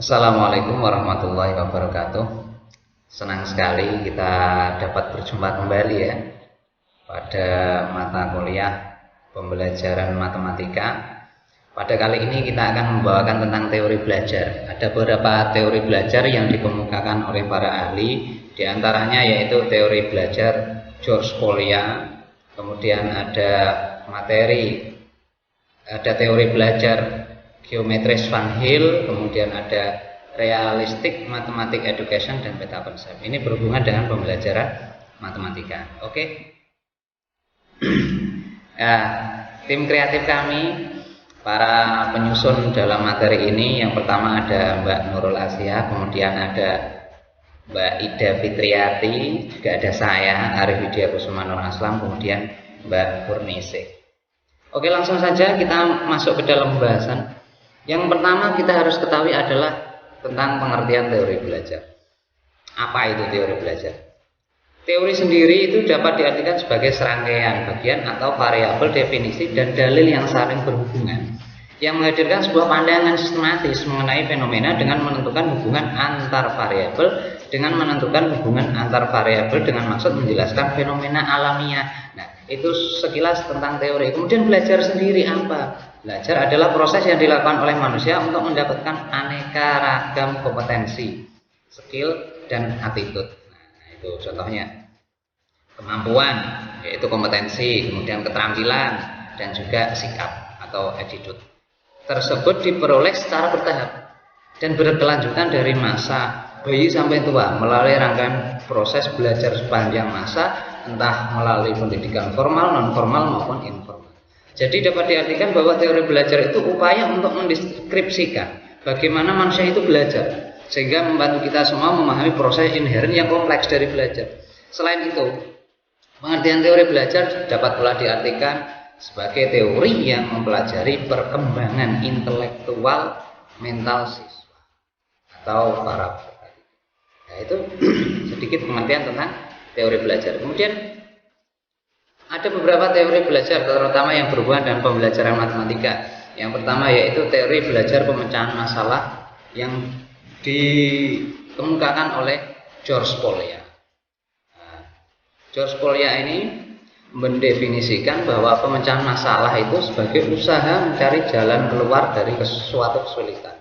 Assalamualaikum warahmatullahi wabarakatuh. Senang sekali kita dapat berjumpa kembali ya pada mata kuliah pembelajaran matematika. Pada kali ini kita akan membawakan tentang teori belajar. Ada beberapa teori belajar yang dikemukakan oleh para ahli, di antaranya yaitu teori belajar George Polya, kemudian ada teori belajar geometris Van Hill, kemudian ada realistic mathematics education dan meta konsep. Ini berhubungan dengan pembelajaran matematika. Oke. Nah, tim kreatif kami, para penyusun dalam materi ini, yang pertama ada Mbak Nurul Asia, kemudian ada Mbak Ida Fitriati, juga ada saya Arif Widya Kusuma Nur Aslam, kemudian Mbak Purnisih. Oke, langsung saja kita masuk ke dalam pembahasan. Yang pertama kita harus ketahui adalah tentang pengertian teori belajar. Apa itu teori belajar? Teori sendiri itu dapat diartikan sebagai serangkaian bagian atau variabel definisi dan dalil yang saling berhubungan, yang menghadirkan sebuah pandangan sistematis mengenai fenomena dengan menentukan hubungan antar variabel dengan maksud menjelaskan fenomena alamiah. Nah, itu sekilas tentang teori. Kemudian belajar sendiri apa? Belajar adalah proses yang dilakukan oleh manusia untuk mendapatkan aneka ragam kompetensi, skill, dan attitude. Nah, itu contohnya. Kemampuan, yaitu kompetensi, kemudian keterampilan, dan juga sikap atau attitude. Tersebut diperoleh secara bertahap dan berkelanjutan dari masa bayi sampai tua melalui rangkaian proses belajar sepanjang masa, entah melalui pendidikan formal, non formal maupun informal. Jadi dapat diartikan bahwa teori belajar itu upaya untuk mendeskripsikan bagaimana manusia itu belajar, sehingga membantu kita semua memahami proses inheren yang kompleks dari belajar. Selain itu, pengertian teori belajar dapat pula diartikan sebagai teori yang mempelajari perkembangan intelektual mental siswa atau para peserta. Nah, itu sedikit pengertian tentang teori belajar. Kemudian ada beberapa teori belajar, terutama yang berhubungan dengan pembelajaran matematika. Yang pertama yaitu teori belajar pemecahan masalah yang dikemukakan oleh George Polya. Nah, George Polya ini mendefinisikan bahwa pemecahan masalah itu sebagai usaha mencari jalan keluar dari suatu kesulitan,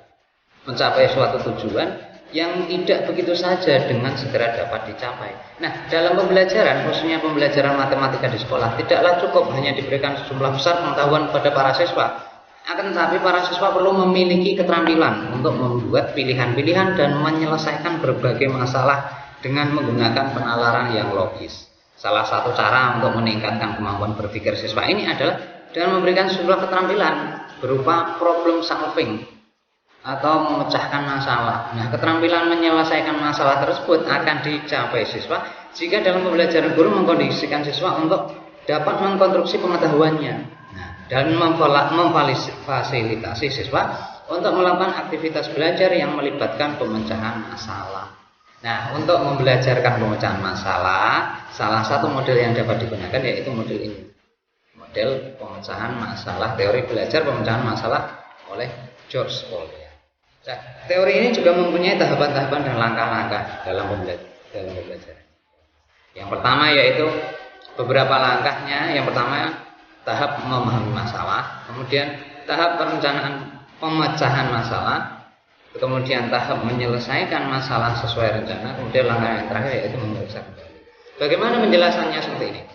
mencapai suatu tujuan yang tidak begitu saja dengan segera dapat dicapai. Nah, dalam pembelajaran, khususnya pembelajaran matematika di sekolah, tidaklah cukup hanya diberikan sejumlah besar pengetahuan pada para siswa. Akan tetapi para siswa perlu memiliki keterampilan untuk membuat pilihan-pilihan dan menyelesaikan berbagai masalah dengan menggunakan penalaran yang logis. Salah satu cara untuk meningkatkan kemampuan berpikir siswa ini adalah dengan memberikan sejumlah keterampilan berupa problem solving atau memecahkan masalah. Nah, keterampilan menyelesaikan masalah tersebut akan dicapai siswa jika dalam pembelajaran guru mengkondisikan siswa untuk dapat mengkonstruksi pengetahuannya, dan memfasilitasi siswa untuk melakukan aktivitas belajar yang melibatkan pemecahan masalah. Nah, untuk membelajarkan pemecahan masalah, salah satu model yang dapat digunakan yaitu model ini. Model pemecahan masalah, teori belajar pemecahan masalah oleh George Polya. Nah, teori ini juga mempunyai tahapan-tahapan dan langkah-langkah dalam pembelajaran. Yang pertama yaitu beberapa langkahnya. Yang pertama, tahap memahami masalah, kemudian tahap perencanaan pemecahan masalah, kemudian tahap menyelesaikan masalah sesuai rencana, kemudian langkah yang terakhir yaitu memeriksa kembali. Bagaimana penjelasannya seperti ini?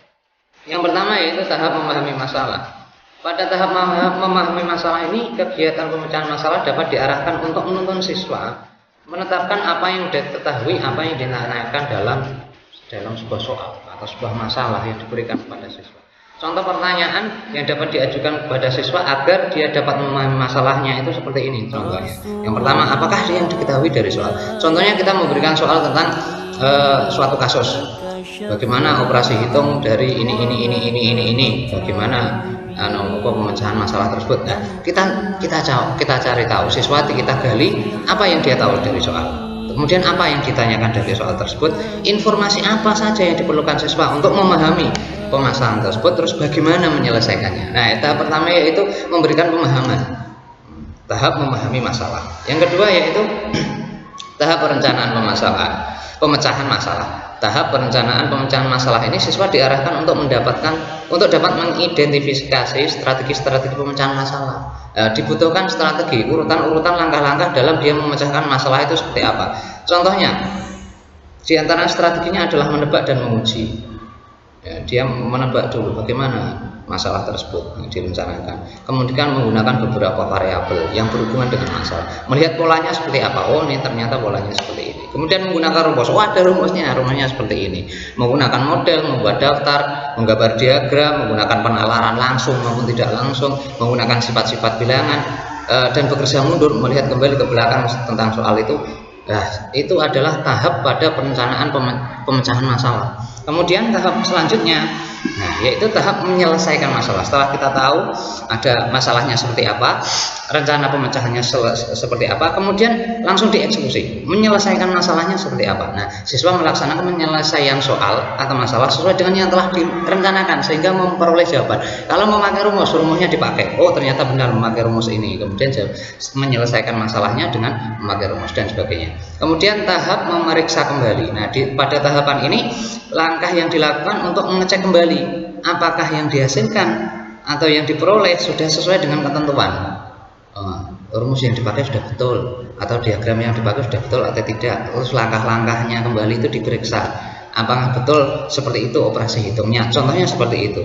Yang pertama yaitu tahap memahami masalah. Pada tahap memahami masalah ini, kegiatan pemecahan masalah dapat diarahkan untuk menuntun siswa menetapkan apa yang diketahui, apa yang ditanyakan dalam sebuah soal atau sebuah masalah yang diberikan kepada siswa. Contoh pertanyaan yang dapat diajukan kepada siswa agar dia dapat memahami masalahnya itu seperti ini contohnya. Yang pertama, apakah yang diketahui dari soal? Contohnya kita memberikan soal tentang suatu kasus. Bagaimana operasi hitung dari ini? Bagaimana pemecahan masalah tersebut? Nah, kita cari tahu, siswa kita gali apa yang dia tahu dari soal. Kemudian apa yang ditanyakan dari soal tersebut, informasi apa saja yang diperlukan siswa untuk memahami permasalahan tersebut, terus bagaimana menyelesaikannya. Nah, tahap pertama yaitu memberikan pemahaman. tahap memahami masalah. Yang kedua yaitu tahap perencanaan pemecahan masalah. Tahap perencanaan pemecahan masalah ini siswa diarahkan untuk dapat mengidentifikasi strategi-strategi pemecahan masalah. Dibutuhkan strategi, urutan-urutan langkah-langkah dalam dia memecahkan masalah itu seperti apa. Contohnya, di antara strateginya adalah menebak dan menguji. Dia menebak dulu bagaimana masalah tersebut yang direncanakan, kemudian menggunakan beberapa variabel yang berhubungan dengan masalah, melihat polanya seperti apa. Oh, ini ternyata polanya seperti ini. Kemudian menggunakan rumus. Oh, ada rumusnya seperti ini. Menggunakan model, membuat daftar, menggambar diagram, menggunakan penalaran langsung maupun tidak langsung, menggunakan sifat-sifat bilangan, dan bekerja mundur melihat kembali ke belakang tentang soal itu. Nah, itu adalah tahap pada perencanaan pemecahan masalah. Kemudian tahap selanjutnya, yaitu tahap menyelesaikan masalah. Setelah kita tahu ada masalahnya seperti apa, rencana pemecahannya seperti apa, kemudian langsung dieksekusi, menyelesaikan masalahnya seperti apa. Nah, siswa melaksanakan penyelesaian soal atau masalah sesuai dengan yang telah direncanakan sehingga memperoleh jawaban. Kalau memakai rumusnya dipakai. Oh, ternyata benar memakai rumus ini. Kemudian menyelesaikan masalahnya dengan memakai rumus dan sebagainya. Kemudian tahap memeriksa kembali. Nah, pada tahapan ini langkah yang dilakukan untuk mengecek kembali apakah yang dihasilkan atau yang diperoleh sudah sesuai dengan ketentuan. Rumus yang dipakai sudah betul atau diagram yang dipakai sudah betul atau tidak. Terus langkah-langkahnya kembali itu diperiksa apakah betul seperti itu operasi hitungnya. Contohnya seperti itu.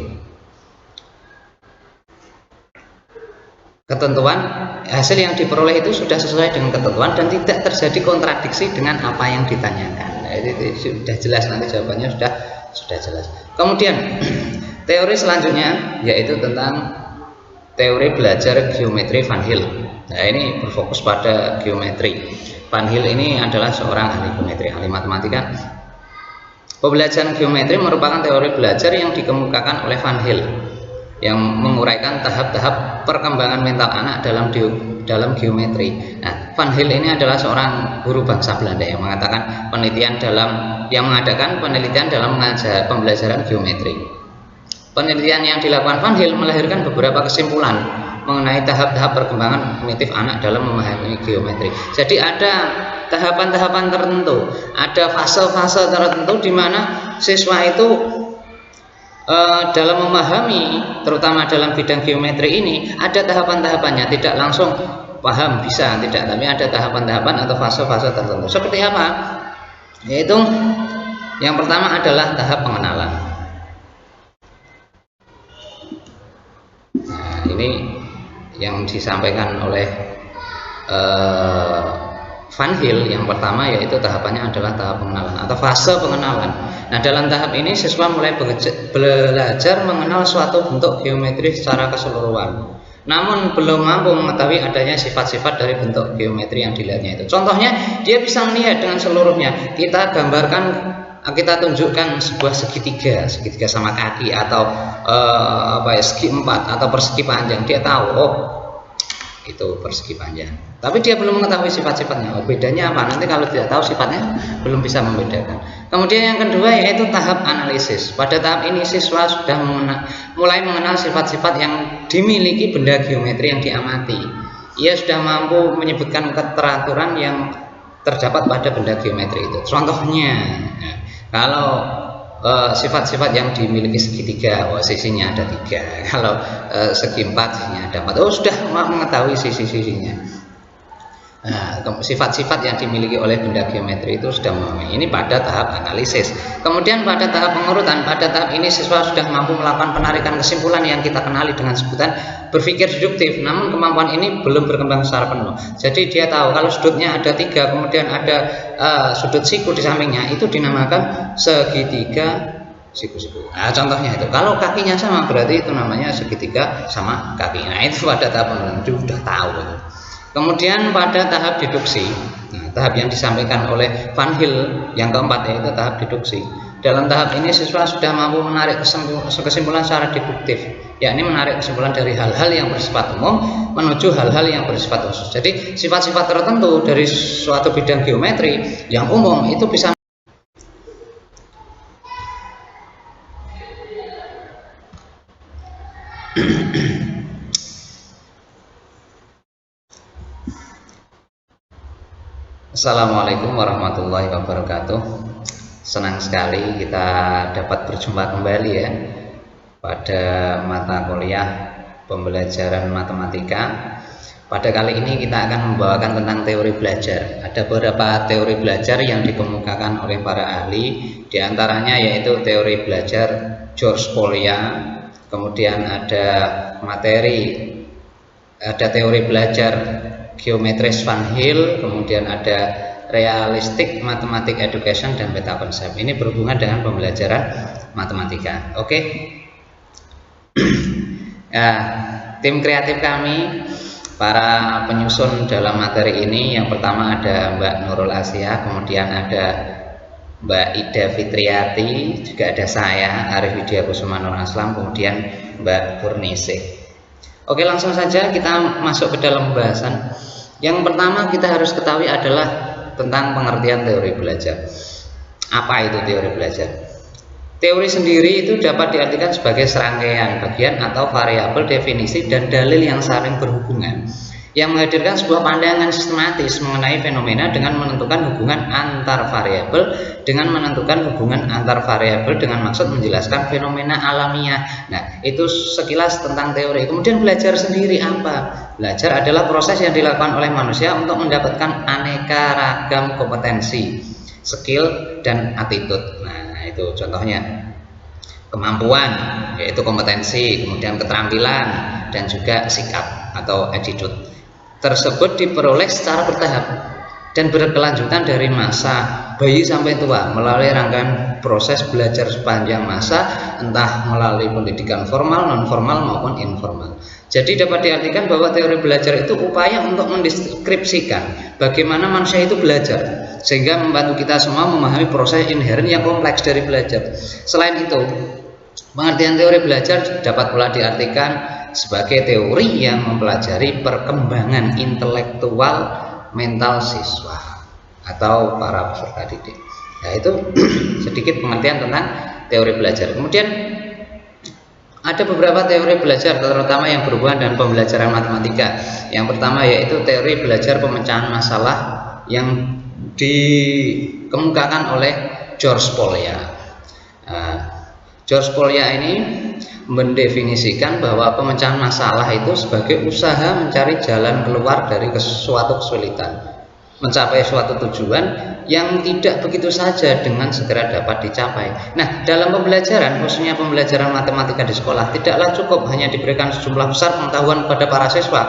Ketentuan hasil yang diperoleh itu sudah sesuai dengan ketentuan dan tidak terjadi kontradiksi dengan apa yang ditanyakan. Nah, itu sudah jelas, nanti jawabannya sudah jelas. Kemudian teori selanjutnya yaitu tentang teori belajar geometri Van Hill. Nah, ini berfokus pada geometri. Van Hill ini adalah seorang ahli geometri, ahli matematika. Pembelajaran geometri merupakan teori belajar yang dikemukakan oleh Van Hill yang menguraikan tahap-tahap perkembangan mental anak dalam geometri. Nah, Van Hill ini adalah seorang guru bangsa Belanda yang mengadakan penelitian dalam mengajar pembelajaran geometri. Penelitian yang dilakukan Van Hill melahirkan beberapa kesimpulan mengenai tahap-tahap perkembangan kognitif anak dalam memahami geometri. Jadi ada tahapan-tahapan tertentu, ada fase-fase tertentu di mana siswa itu dalam memahami, terutama dalam bidang geometri ini, ada tahapan-tahapannya, tidak langsung paham bisa, tidak, tapi ada tahapan-tahapan atau fase-fase tertentu. Seperti apa? Yaitu yang pertama adalah tahap pengenalan. Nah, ini yang disampaikan oleh Van Hill. Yang pertama yaitu tahapannya adalah tahap pengenalan atau fase pengenalan. Nah, dalam tahap ini siswa mulai belajar mengenal suatu bentuk geometri secara keseluruhan, namun belum mampu mengetahui adanya sifat-sifat dari bentuk geometri yang dilihatnya itu. Contohnya, dia bisa melihat dengan seluruhnya. Kita tunjukkan sebuah segitiga sama kaki atau segi empat atau persegi panjang. Dia tahu, oh, itu persegi panjang, tapi dia belum mengetahui sifat-sifatnya. Oh, bedanya apa? Nanti kalau tidak tahu sifatnya belum bisa membedakan. Kemudian yang kedua yaitu tahap analisis. Pada tahap ini siswa sudah mulai mengenal sifat-sifat yang dimiliki benda geometri yang diamati. Ia sudah mampu menyebutkan keteraturan yang terdapat pada benda geometri itu. Contohnya, kalau sifat-sifat yang dimiliki segitiga, sisinya ada 3. Kalau segi 4, sisinya ada 4. Oh, sudah mengetahui sisi-sisinya. Nah, sifat-sifat yang dimiliki oleh benda geometri itu sudah memahami. Ini pada tahap analisis. Kemudian pada tahap pengurutan, pada tahap ini siswa sudah mampu melakukan penarikan kesimpulan yang kita kenali dengan sebutan berpikir deduktif. Namun kemampuan ini belum berkembang secara penuh. Jadi dia tahu kalau sudutnya ada 3, kemudian ada sudut siku di sampingnya, itu dinamakan segitiga siku-siku. Nah, contohnya itu. Kalau kakinya sama berarti itu namanya segitiga sama kaki. Nah, itu pada tahap pengurutan sudah tahu. Kemudian pada tahap deduksi, tahap yang disampaikan oleh Van Hill yang keempat yaitu tahap deduksi. Dalam tahap ini siswa sudah mampu menarik kesimpulan secara deduktif, yakni menarik kesimpulan dari hal-hal yang bersifat umum menuju hal-hal yang bersifat khusus. Jadi sifat-sifat tertentu dari suatu bidang geometri yang umum itu bisa Assalamualaikum warahmatullahi wabarakatuh. Senang sekali kita dapat berjumpa kembali ya pada mata kuliah pembelajaran matematika. Pada kali ini kita akan membawakan tentang teori belajar. Ada beberapa teori belajar yang dikemukakan oleh para ahli, diantaranya yaitu teori belajar George Polya, kemudian ada teori belajar geometris Van Hill, kemudian ada realistic mathematics education dan meta konsep. Ini berhubungan dengan pembelajaran matematika. Oke. Nah, tim kreatif kami, para penyusun dalam materi ini, yang pertama ada Mbak Nurul Asia, kemudian ada Mbak Ida Fitriati, juga ada saya Arif Widya Kusuma Nur Aslam, kemudian Mbak Purnisih. Oke, langsung saja kita masuk ke dalam pembahasan. Yang pertama kita harus ketahui adalah tentang pengertian teori belajar. Apa itu teori belajar? Teori sendiri itu dapat diartikan sebagai serangkaian bagian atau variabel, definisi, dan dalil yang saling berhubungan, yang menghadirkan sebuah pandangan sistematis mengenai fenomena dengan menentukan hubungan antar variabel dengan maksud menjelaskan fenomena alamiah. Nah, itu sekilas tentang teori. Kemudian belajar sendiri apa? Belajar adalah proses yang dilakukan oleh manusia untuk mendapatkan aneka ragam kompetensi, skill, dan attitude. Nah, itu contohnya. Kemampuan, yaitu kompetensi, kemudian keterampilan, dan juga sikap atau attitude tersebut diperoleh secara bertahap dan berkelanjutan dari masa bayi sampai tua melalui rangkaian proses belajar sepanjang masa, entah melalui pendidikan formal, non formal maupun informal. Jadi dapat diartikan bahwa teori belajar itu upaya untuk mendeskripsikan bagaimana manusia itu belajar, sehingga membantu kita semua memahami proses inheren yang kompleks dari belajar. Selain itu, pengertian teori belajar dapat pula diartikan sebagai teori yang mempelajari perkembangan intelektual mental siswa atau para peserta didik. Nah, itu sedikit pengertian tentang teori belajar. Kemudian ada beberapa teori belajar, terutama yang berhubungan dengan pembelajaran matematika. Yang pertama yaitu teori belajar pemecahan masalah yang dikemukakan oleh George Polya. George Polya ini mendefinisikan bahwa pemecahan masalah itu sebagai usaha mencari jalan keluar dari suatu kesulitan, mencapai suatu tujuan yang tidak begitu saja dengan segera dapat dicapai. Nah, dalam pembelajaran, khususnya pembelajaran matematika di sekolah, tidaklah cukup hanya diberikan sejumlah besar pengetahuan kepada para siswa,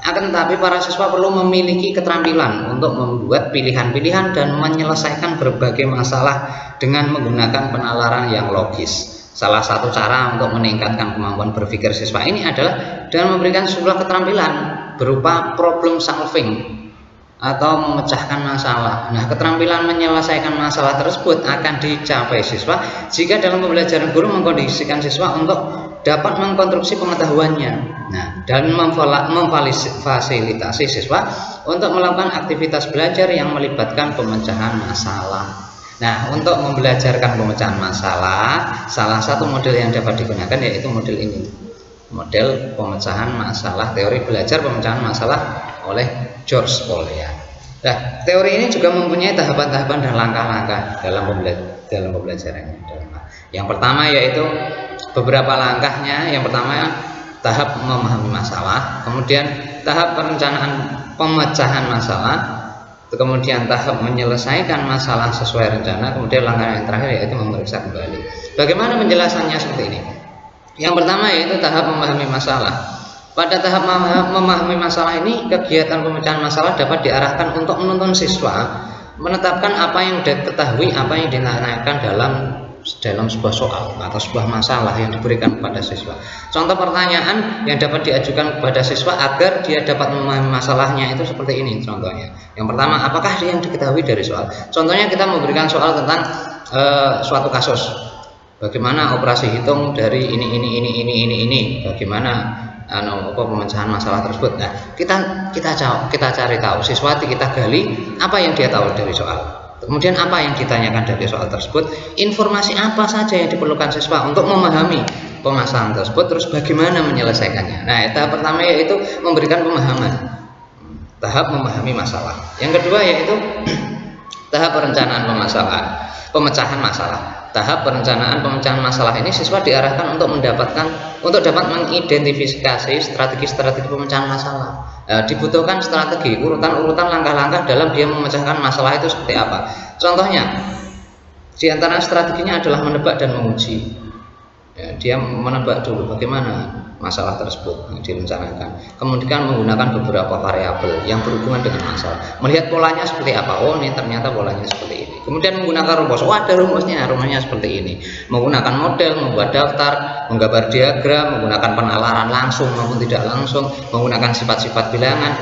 akan tetapi para siswa perlu memiliki keterampilan untuk membuat pilihan-pilihan dan menyelesaikan berbagai masalah dengan menggunakan penalaran yang logis. Salah satu cara untuk meningkatkan kemampuan berpikir siswa ini adalah dengan memberikan sebuah keterampilan berupa problem solving atau memecahkan masalah. Nah, keterampilan menyelesaikan masalah tersebut akan dicapai siswa jika dalam pembelajaran guru mengkondisikan siswa untuk dapat mengkonstruksi pengetahuannya. Nah, dan memfasilitasi siswa untuk melakukan aktivitas belajar yang melibatkan pemecahan masalah. Nah, untuk membelajarkan pemecahan masalah, salah satu model yang dapat digunakan yaitu model ini. Model pemecahan masalah, teori belajar pemecahan masalah oleh George Polya. Nah, teori ini juga mempunyai tahapan-tahapan dan langkah-langkah dalam pembelajarannya. Yang pertama yaitu beberapa langkahnya. Yang pertama, tahap memahami masalah, kemudian tahap perencanaan pemecahan masalah, kemudian tahap menyelesaikan masalah sesuai rencana, kemudian langkah yang terakhir yaitu memeriksa kembali. Bagaimana penjelasannya seperti ini? Yang pertama yaitu tahap memahami masalah. Pada tahap memahami masalah ini, kegiatan pemecahan masalah dapat diarahkan untuk menuntun siswa menetapkan apa yang diketahui, apa yang ditanyakan dalam sebuah soal atau sebuah masalah yang diberikan kepada siswa. Contoh pertanyaan yang dapat diajukan kepada siswa agar dia dapat memahami masalahnya itu seperti ini contohnya. Yang pertama, apakah yang diketahui dari soal? Contohnya kita memberikan soal tentang suatu kasus. Bagaimana operasi hitung dari ini. Bagaimana pemecahan masalah tersebut. Nah, kita cari tahu, siswa kita gali apa yang dia tahu dari soal. Kemudian apa yang ditanyakan dari soal tersebut, informasi apa saja yang diperlukan siswa untuk memahami permasalahan tersebut, terus bagaimana menyelesaikannya. Nah, tahap pertama yaitu memberikan pemahaman. tahap memahami masalah. Yang kedua yaitu tahap perencanaan pemecahan masalah. Tahap perencanaan pemecahan masalah ini siswa diarahkan untuk dapat mengidentifikasi strategi-strategi pemecahan masalah. Dibutuhkan strategi, urutan-urutan langkah-langkah dalam dia memecahkan masalah itu seperti apa. Contohnya, di antara strateginya adalah menebak dan menguji. Dia menebak dulu bagaimana masalah tersebut yang direncanakan, kemudian menggunakan beberapa variabel yang berhubungan dengan masalah, melihat polanya seperti apa. Oh, ini ternyata polanya seperti ini. Kemudian menggunakan rumus. Oh, ada rumusnya seperti ini. Menggunakan model, membuat daftar, menggambar diagram, menggunakan penalaran langsung maupun tidak langsung, menggunakan sifat-sifat bilangan,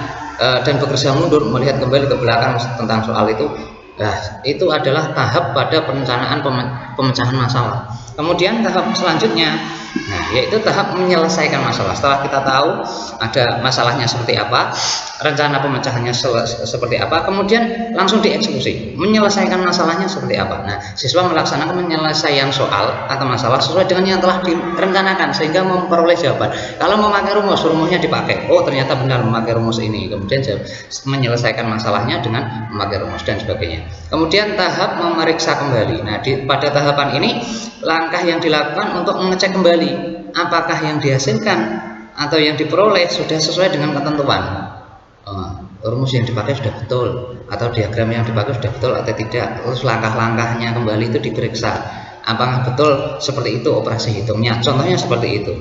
dan bekerja mundur melihat kembali ke belakang tentang soal itu. Nah, itu adalah tahap pada perencanaan pemecahan masalah. Kemudian tahap selanjutnya, yaitu tahap menyelesaikan masalah. Setelah kita tahu ada masalahnya seperti apa, rencana pemecahannya seperti apa, kemudian langsung dieksekusi, menyelesaikan masalahnya seperti apa. Nah, siswa melaksanakan penyelesaian soal atau masalah sesuai dengan yang telah direncanakan sehingga memperoleh jawaban. Kalau memakai rumusnya dipakai. Oh, ternyata benar memakai rumus ini. Kemudian menyelesaikan masalahnya dengan memakai rumus dan sebagainya. Kemudian tahap memeriksa kembali. Nah, pada tahapan ini langkah yang dilakukan untuk mengecek kembali apakah yang dihasilkan atau yang diperoleh sudah sesuai dengan ketentuan. Rumus yang dipakai sudah betul atau diagram yang dipakai sudah betul atau tidak. Terus langkah-langkahnya kembali itu diperiksa apakah betul seperti itu operasi hitungnya. Contohnya seperti itu.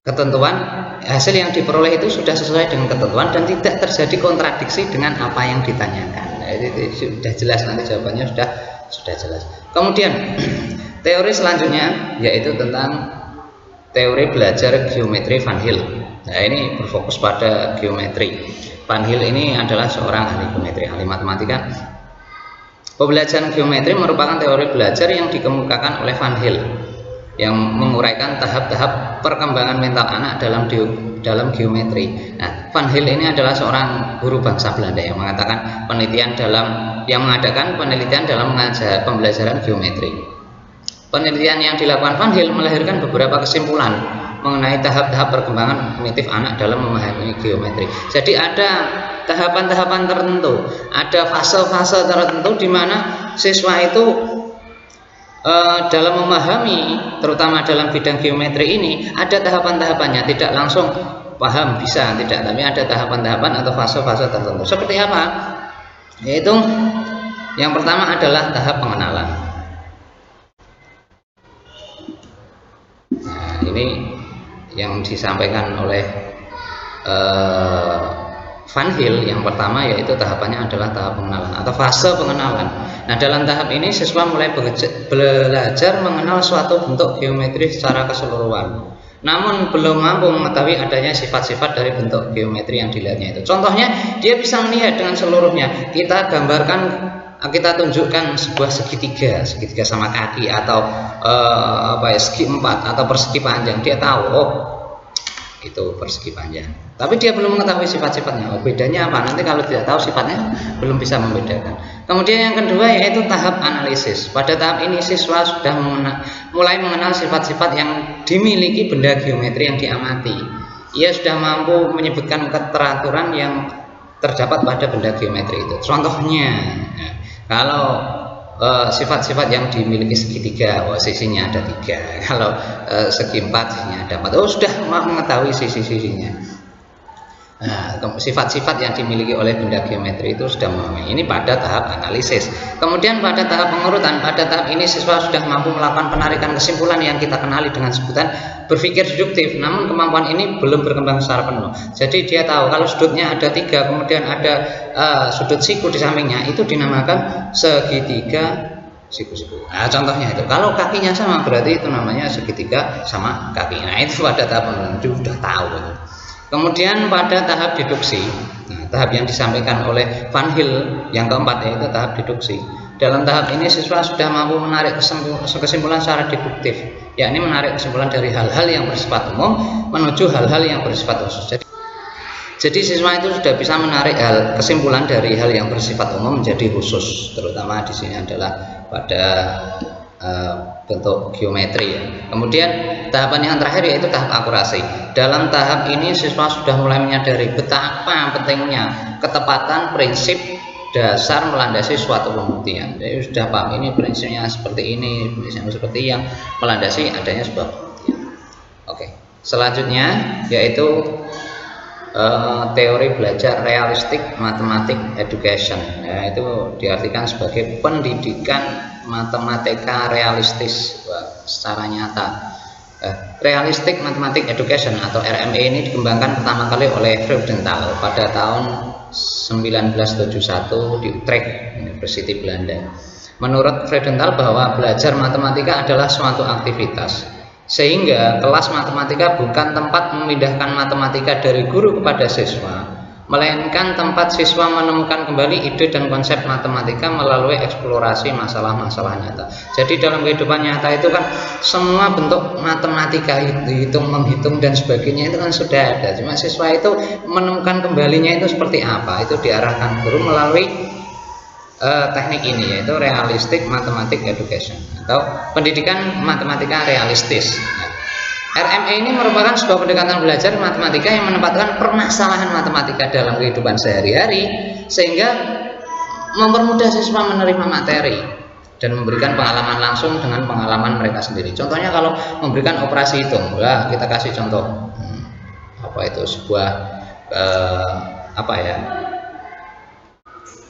Ketentuan hasil yang diperoleh itu sudah sesuai dengan ketentuan dan tidak terjadi kontradiksi dengan apa yang ditanyakan. Nah, itu sudah jelas, nanti jawabannya sudah jelas. Kemudian teori selanjutnya yaitu tentang teori belajar geometri Van Hill. Nah, ini berfokus pada geometri. Van Hill ini adalah seorang ahli geometri, ahli matematika. Pembelajaran geometri merupakan teori belajar yang dikemukakan oleh Van Hill yang menguraikan tahap-tahap perkembangan mental anak dalam geometri. Nah, Van Hill ini adalah seorang guru bangsa Belanda yang mengadakan penelitian dalam mengajar pembelajaran geometri. Penelitian yang dilakukan Van Hill melahirkan beberapa kesimpulan mengenai tahap-tahap perkembangan kognitif anak dalam memahami geometri. Jadi ada tahapan-tahapan tertentu, ada fase-fase tertentu di mana siswa itu dalam memahami, terutama dalam bidang geometri ini, ada tahapan-tahapannya, tidak langsung paham bisa, tidak, tapi ada tahapan-tahapan atau fase-fase tertentu. Seperti apa? Yaitu yang pertama adalah tahap pengenalan. Nah, ini yang disampaikan oleh Van Hill. Yang pertama yaitu tahapannya adalah tahap pengenalan atau fase pengenalan. Nah, dalam tahap ini siswa mulai belajar mengenal suatu bentuk geometri secara keseluruhan, namun belum mampu mengetahui adanya sifat-sifat dari bentuk geometri yang dilihatnya itu. Contohnya, dia bisa melihat dengan seluruhnya. Kita tunjukkan sebuah segitiga sama kaki atau segi empat atau persegi panjang. Dia tahu, oh, itu persegi panjang, tapi dia belum mengetahui sifat-sifatnya. Oh, bedanya apa? Nanti kalau tidak tahu sifatnya belum bisa membedakan. Kemudian yang kedua yaitu tahap analisis. Pada tahap ini siswa sudah mulai mengenal sifat-sifat yang dimiliki benda geometri yang diamati. Ia sudah mampu menyebutkan keteraturan yang terdapat pada benda geometri itu. Contohnya, kalau sifat-sifat yang dimiliki segitiga, sisinya ada 3. Kalau segi 4, sisinya ada 4. Oh, sudah mengetahui sisi-sisinya. Nah, sifat-sifat yang dimiliki oleh benda geometri itu sudah memahami. Ini pada tahap analisis. Kemudian pada tahap pengurutan, pada tahap ini siswa sudah mampu melakukan penarikan kesimpulan yang kita kenali dengan sebutan berpikir deduktif. Namun kemampuan ini belum berkembang secara penuh. Jadi dia tahu kalau sudutnya ada 3, kemudian ada sudut siku di sampingnya, itu dinamakan segitiga siku-siku. Nah, contohnya itu. Kalau kakinya sama berarti itu namanya segitiga sama kaki. Nah, itu pada tahap pengurutan sudah tahu. Kemudian pada tahap deduksi, tahap yang disampaikan oleh Van Hill yang keempat yaitu tahap deduksi. Dalam tahap ini siswa sudah mampu menarik kesimpulan secara deduktif, yakni menarik kesimpulan dari hal-hal yang bersifat umum menuju hal-hal yang bersifat khusus. Jadi siswa itu sudah bisa menarik kesimpulan dari hal yang bersifat umum menjadi khusus, terutama di sini adalah pada bentuk geometri ya. Kemudian tahapan yang terakhir yaitu tahap akurasi. Dalam tahap ini siswa sudah mulai menyadari betapa pentingnya ketepatan prinsip dasar melandasi suatu pembuktian. Jadi sudah paham ini prinsipnya seperti ini, prinsipnya seperti yang melandasi adanya sebuah pembuktian. Oke. Selanjutnya yaitu teori belajar realistik matematik education. Ya, itu diartikan sebagai pendidikan matematika realistis secara nyata. Realistic Mathematics Education atau RME ini dikembangkan pertama kali oleh Freudenthal pada tahun 1971 di Utrecht, University Belanda. Menurut Freudenthal bahwa belajar matematika adalah suatu aktivitas, sehingga kelas matematika bukan tempat memindahkan matematika dari guru kepada siswa, melainkan tempat siswa menemukan kembali ide dan konsep matematika melalui eksplorasi masalah-masalah nyata. Jadi dalam kehidupan nyata itu kan semua bentuk matematika, hitung, menghitung dan sebagainya itu kan sudah ada. Cuma siswa itu menemukan kembalinya itu seperti apa, itu diarahkan guru melalui teknik ini, yaitu Realistic Mathematics Education atau pendidikan matematika realistis. RME ini merupakan sebuah pendekatan belajar matematika yang menempatkan permasalahan matematika dalam kehidupan sehari-hari sehingga mempermudah siswa menerima materi dan memberikan pengalaman langsung dengan pengalaman mereka sendiri. Contohnya kalau memberikan operasi hitung, kita kasih contoh sebuah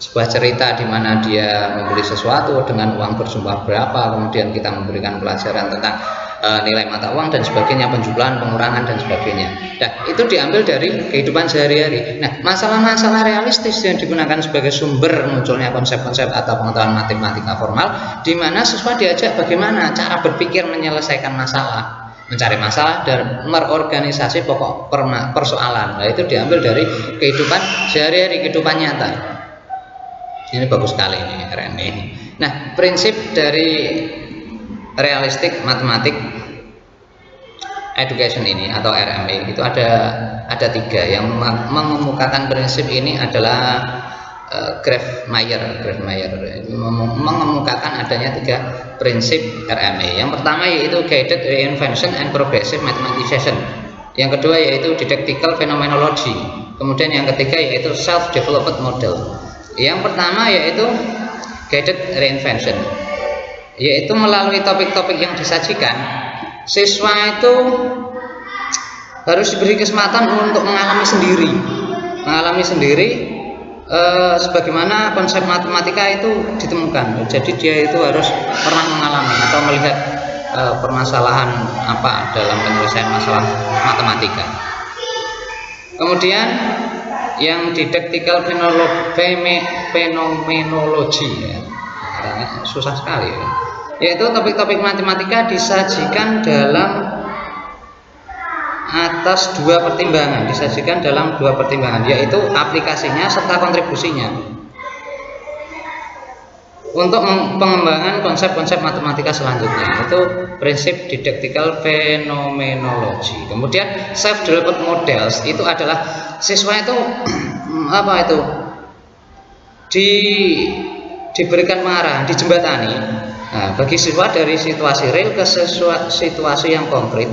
sebuah cerita di mana dia membeli sesuatu dengan uang berjumlah berapa, kemudian kita memberikan pelajaran tentang nilai mata uang dan sebagainya, penjumlahan, pengurangan dan sebagainya. Nah, itu diambil dari kehidupan sehari-hari. Nah, masalah-masalah realistis yang digunakan sebagai sumber munculnya konsep-konsep atau pengetahuan matematika formal, di mana siswa diajak bagaimana cara berpikir menyelesaikan masalah, mencari masalah dan merorganisasi pokok persoalan. Nah, itu diambil dari kehidupan sehari-hari, kehidupan nyata. Ini bagus sekali ini RME. Nah, prinsip dari Realistic Mathematics Education ini atau RME itu ada tiga. Yang mengemukakan prinsip ini adalah Grave-Mayer mengemukakan adanya tiga prinsip RME. Yang pertama yaitu Guided Reinvention and Progressive Mathematization. Yang kedua yaitu Didactical Phenomenology. Kemudian yang ketiga yaitu Self-Developed Model. Yang pertama yaitu Guided Reinvention, yaitu melalui topik-topik yang disajikan, siswa itu harus diberi kesempatan untuk mengalami sendiri sebagaimana konsep matematika itu ditemukan. Jadi dia itu harus pernah mengalami atau melihat permasalahan apa dalam penyelesaian masalah matematika. Kemudian yang Didactical Phenomenology, susah sekali ya. Yaitu topik-topik matematika disajikan dalam dua pertimbangan, yaitu aplikasinya serta kontribusinya untuk pengembangan konsep-konsep matematika selanjutnya. Itu prinsip Didactical Phenomenology. Kemudian Self-Developed Models itu adalah siswa itu diberikan pengarahan, dijembatani bagi siswa dari situasi real ke situasi yang konkret,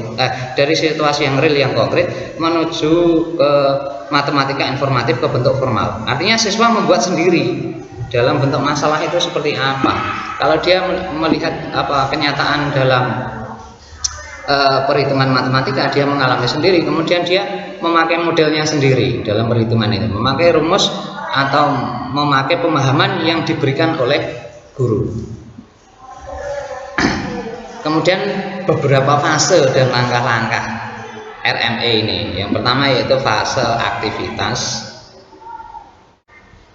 dari situasi yang real yang konkret menuju ke matematika informatif ke bentuk formal. Artinya siswa membuat sendiri dalam bentuk masalah itu seperti apa. Kalau dia melihat kenyataan dalam perhitungan matematika, dia mengalami sendiri, kemudian dia memakai modelnya sendiri dalam perhitungan itu, memakai rumus atau memakai pemahaman yang diberikan oleh guru. Kemudian beberapa fase dan langkah-langkah RME ini. Yang pertama yaitu fase aktivitas,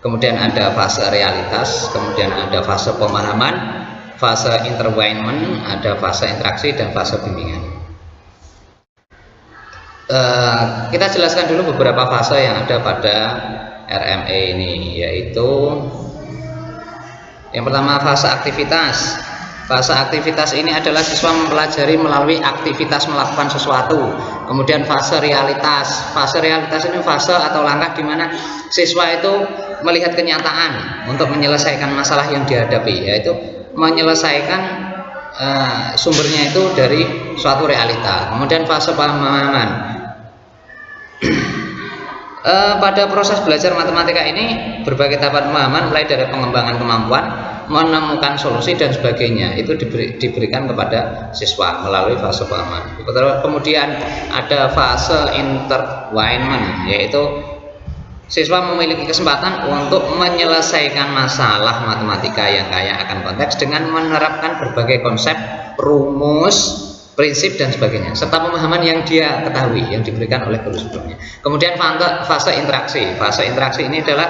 kemudian ada fase realitas, kemudian ada fase pemahaman, fase intertwinement, ada fase interaksi dan fase bimbingan. Kita jelaskan dulu beberapa fase yang ada pada RME ini, yaitu yang pertama fase aktivitas. Fase aktivitas ini adalah siswa mempelajari melalui aktivitas melakukan sesuatu. Kemudian fase realitas. Fase realitas ini fase atau langkah di mana siswa itu melihat kenyataan untuk menyelesaikan masalah yang dihadapi, yaitu menyelesaikan sumbernya itu dari suatu realita. Kemudian fase pemahaman. Pada proses belajar matematika ini berbagai tahapan pemahaman, mulai dari pengembangan kemampuan, menemukan solusi dan sebagainya, itu diberikan kepada siswa melalui fase pemahaman. Kemudian ada fase intertwinement, yaitu siswa memiliki kesempatan untuk menyelesaikan masalah matematika yang kaya akan konteks dengan menerapkan berbagai konsep, rumus, prinsip dan sebagainya, serta pemahaman yang dia ketahui yang diberikan oleh guru sebelumnya. Kemudian fase interaksi. Fase interaksi ini adalah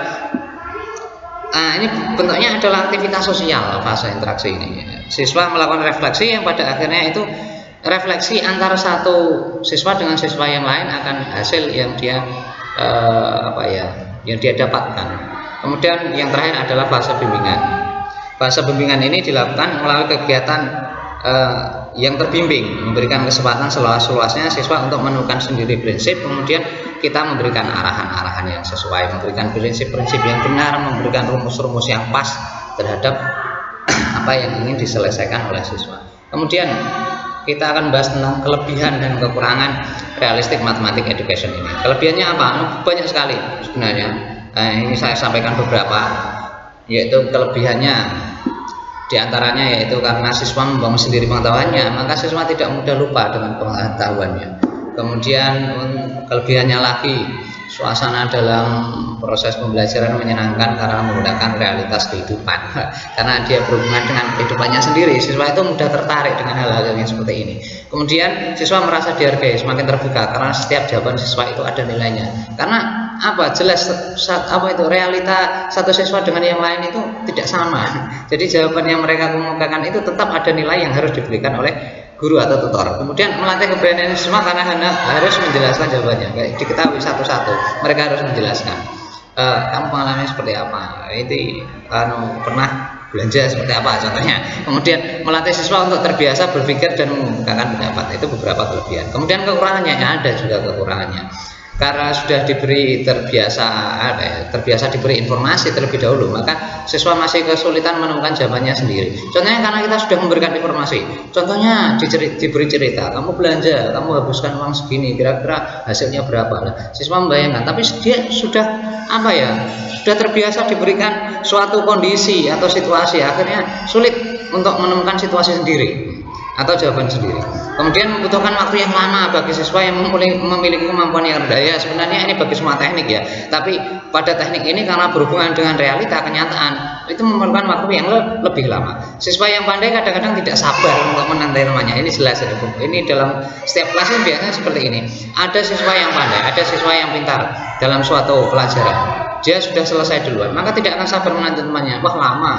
ini bentuknya adalah aktivitas sosial. Fase interaksi ini siswa melakukan refleksi yang pada akhirnya itu refleksi antara satu siswa dengan siswa yang lain akan hasil yang dia yang dia dapatkan. Kemudian yang terakhir adalah fase bimbingan. Fase bimbingan ini dilakukan melalui kegiatan yang terbimbing, memberikan kesempatan seluas-luasnya siswa untuk menemukan sendiri prinsip, kemudian kita memberikan arahan-arahan yang sesuai, memberikan prinsip-prinsip yang benar, memberikan rumus-rumus yang pas terhadap apa yang ingin diselesaikan oleh siswa. Kemudian kita akan bahas tentang kelebihan dan kekurangan realistic mathematics education ini. Kelebihannya apa? Banyak sekali sebenarnya. Ini saya sampaikan beberapa, yaitu kelebihannya diantaranya yaitu karena siswa membangun sendiri pengetahuannya, maka siswa tidak mudah lupa dengan pengetahuannya. Kemudian kelebihannya lagi, suasana dalam proses pembelajaran menyenangkan karena menggunakan realitas kehidupan. Karena dia berhubungan dengan kehidupannya sendiri, siswa itu mudah tertarik dengan hal-hal yang seperti ini. Kemudian siswa merasa dihargai, semakin terbuka karena setiap jawaban siswa itu ada nilainya. Karena apa? Jelas itu realita satu siswa dengan yang lain itu tidak sama. Jadi jawaban yang mereka kemukakan itu tetap ada nilai yang harus diberikan oleh guru atau tutor. Kemudian melatih keberanian siswa karena harus menjelaskan jawabannya, diketahui satu-satu. Mereka harus menjelaskan. Kamu pengalamannya seperti apa? Itu pernah belanja seperti apa contohnya. Kemudian melatih siswa untuk terbiasa berpikir dan mengungkapkan pendapat. Itu beberapa kelebihan. Kemudian kekurangannya, ada juga kekurangannya. Karena sudah diberi terbiasa diberi informasi terlebih dahulu, maka siswa masih kesulitan menemukan jawabannya sendiri. Contohnya karena kita sudah memberikan informasi, contohnya diberi cerita, kamu belanja, kamu habiskan uang segini, kira-kira hasilnya berapa. Nah, siswa membayangkan, tapi dia sudah sudah terbiasa diberikan suatu kondisi atau situasi, akhirnya sulit untuk menemukan situasi sendiri atau jawaban sendiri. Kemudian membutuhkan waktu yang lama bagi siswa yang memiliki kemampuan yang rendah. Ya sebenarnya ini bagi semua teknik ya, tapi pada teknik ini karena berhubungan dengan realita kenyataan itu memerlukan waktu yang lebih lama. Siswa yang pandai kadang-kadang tidak sabar untuk menanti temannya. Ini jelas ya, ini dalam setiap kelas ini biasanya seperti ini. Ada siswa yang pandai, ada siswa yang pintar dalam suatu pelajaran. Dia sudah selesai duluan, maka tidak akan sabar menanti temannya. Wah lama,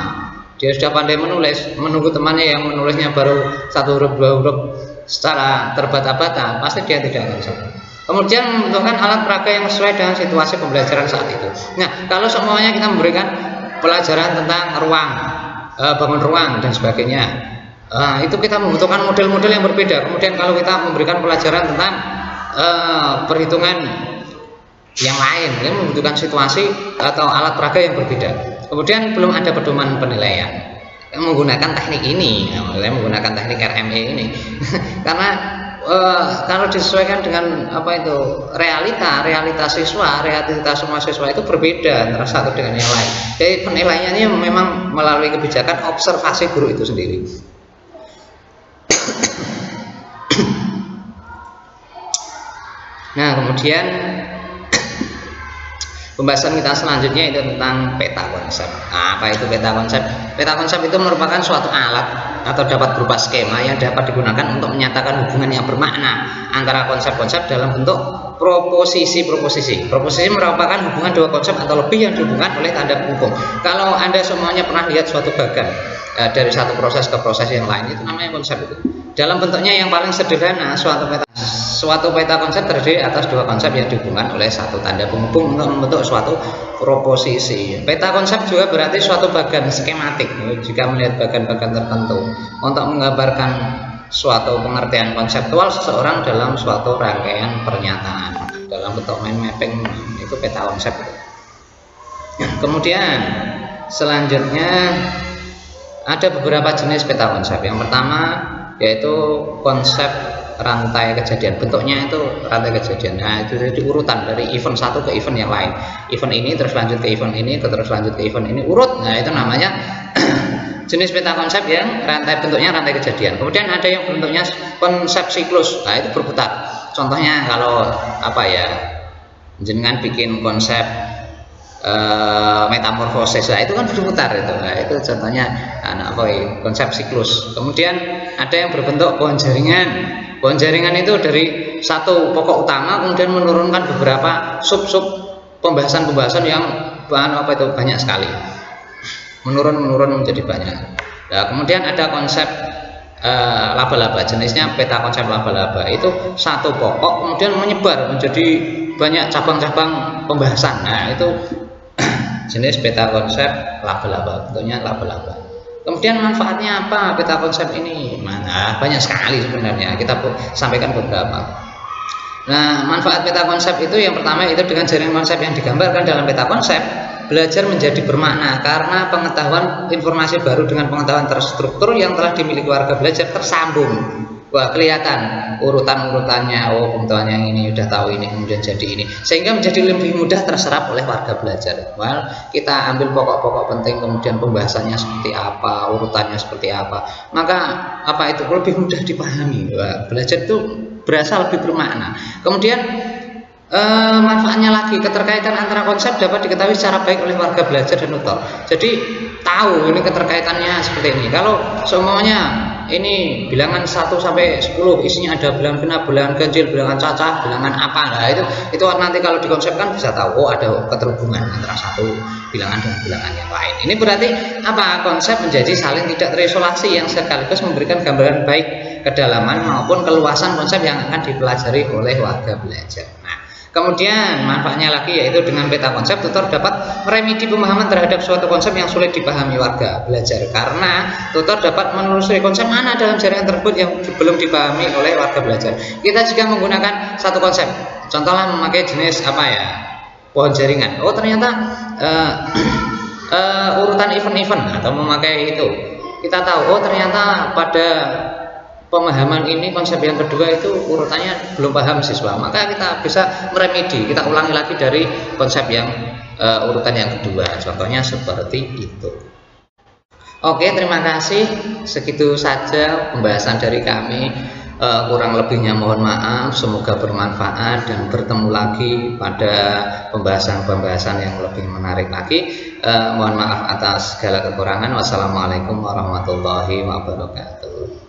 dia sudah pandai menulis, menunggu temannya yang menulisnya baru 1 huruf 2 huruf secara terbata-bata, pasti dia tidak akan sabar. Kemudian membutuhkan alat peraga yang sesuai dengan situasi pembelajaran saat itu. Nah, kalau semuanya kita memberikan pelajaran tentang ruang, bangun ruang dan sebagainya, itu kita membutuhkan model-model yang berbeda. Kemudian kalau kita memberikan pelajaran tentang perhitungan yang lain, ini membutuhkan situasi atau alat peraga yang berbeda. Kemudian belum ada pedoman penilaian menggunakan teknik ini, menggunakan teknik RME ini. Karena kalau disesuaikan dengan realita siswa, realitas semua siswa itu berbeda antara satu dengan yang lain. Jadi penilaiannya memang melalui kebijakan observasi guru itu sendiri. Nah, kemudian pembahasan kita selanjutnya itu tentang peta konsep. Nah, apa itu peta konsep? Peta konsep itu merupakan suatu alat atau dapat berupa skema yang dapat digunakan untuk menyatakan hubungan yang bermakna antara konsep-konsep dalam bentuk proposisi-proposisi. Proposisi merupakan hubungan dua konsep atau lebih yang dihubungkan oleh tanda penghubung. Kalau Anda semuanya pernah lihat suatu bagan dari satu proses ke proses yang lain, itu namanya konsep itu. Dalam bentuknya yang paling sederhana, suatu peta konsep terdiri atas dua konsep yang dihubungkan oleh satu tanda penghubung untuk membentuk suatu proposisi. Peta konsep juga berarti suatu bagan skematik jika melihat bagan-bagan tertentu untuk menggambarkan suatu pengertian konseptual seseorang dalam suatu rangkaian pernyataan. Dalam bentuk mind mapping itu peta konsep. Kemudian selanjutnya Ada beberapa jenis peta konsep. Yang pertama yaitu konsep rantai kejadian. Bentuknya itu rantai kejadian. Nah, itu jadi urutan dari event satu ke event yang lain. Event ini terus lanjut ke event ini, terus lanjut ke event ini, urut. Nah, itu namanya jenis peta konsep yang bentuknya rantai kejadian. Kemudian ada yang bentuknya konsep siklus. Nah, itu berputar. Contohnya kalau apa ya? Jenengan bikin konsep metamorfosis, nah itu kan berputar itu. Nah, itu contohnya konsep siklus. Kemudian ada yang berbentuk pohon jaringan. Pohon jaringan itu dari satu pokok utama kemudian menurunkan beberapa sub-sub pembahasan-pembahasan yang banyak sekali. Menurun menjadi banyak. Nah, kemudian ada konsep laba-laba, jenisnya peta konsep laba-laba. Itu satu pokok kemudian menyebar menjadi banyak cabang-cabang pembahasan. Nah, itu jenis peta konsep laba-laba, bentuknya laba-laba. Kemudian manfaatnya apa peta konsep ini? Mana banyak sekali sebenarnya, kita sampaikan beberapa. Nah, manfaat peta konsep itu yang pertama itu dengan jaringan konsep yang digambarkan dalam peta konsep, belajar menjadi bermakna karena pengetahuan informasi baru dengan pengetahuan terstruktur yang telah dimiliki warga belajar tersambung. Wah, kelihatan urutan-urutannya. Oh, pengetahuan yang ini udah tahu ini kemudian jadi ini, sehingga menjadi lebih mudah terserap oleh warga belajar. Well, kita ambil pokok-pokok penting kemudian pembahasannya seperti apa, urutannya seperti apa, maka itu lebih mudah dipahami. Wah, belajar itu berasa lebih bermakna. Kemudian manfaatnya lagi, keterkaitan antara konsep dapat diketahui secara baik oleh warga belajar dan tutor. Jadi tahu ini keterkaitannya seperti ini. Kalau semuanya ini bilangan 1 sampai 10 isinya ada bilangan genap, bilangan ganjil, bilangan cacah, bilangan apa. Nah, itu nanti kalau dikonsepkan bisa tahu ada keterhubungan antara satu bilangan dengan bilangan yang lain. Ini berarti konsep menjadi saling tidak terisolasi yang sekaligus memberikan gambaran baik kedalaman maupun keluasan konsep yang akan dipelajari oleh warga belajar. Nah, kemudian manfaatnya lagi yaitu dengan peta konsep tutor dapat meremedi pemahaman terhadap suatu konsep yang sulit dipahami warga belajar, karena tutor dapat menelusuri konsep mana dalam jaringan tersebut yang belum dipahami oleh warga belajar. Kita jika menggunakan satu konsep, contohnya memakai jenis pohon jaringan. Oh, ternyata urutan event-event atau memakai itu, kita tahu oh ternyata pada pemahaman ini konsep yang kedua itu urutannya belum paham siswa, maka kita bisa meremedi, kita ulangi lagi dari konsep yang urutan yang kedua. Contohnya seperti itu. Oke, terima kasih. Segitu saja pembahasan dari kami. Kurang lebihnya mohon maaf, semoga bermanfaat dan bertemu lagi pada pembahasan-pembahasan yang lebih menarik lagi. Mohon maaf atas segala kekurangan. Wassalamualaikum warahmatullahi wabarakatuh.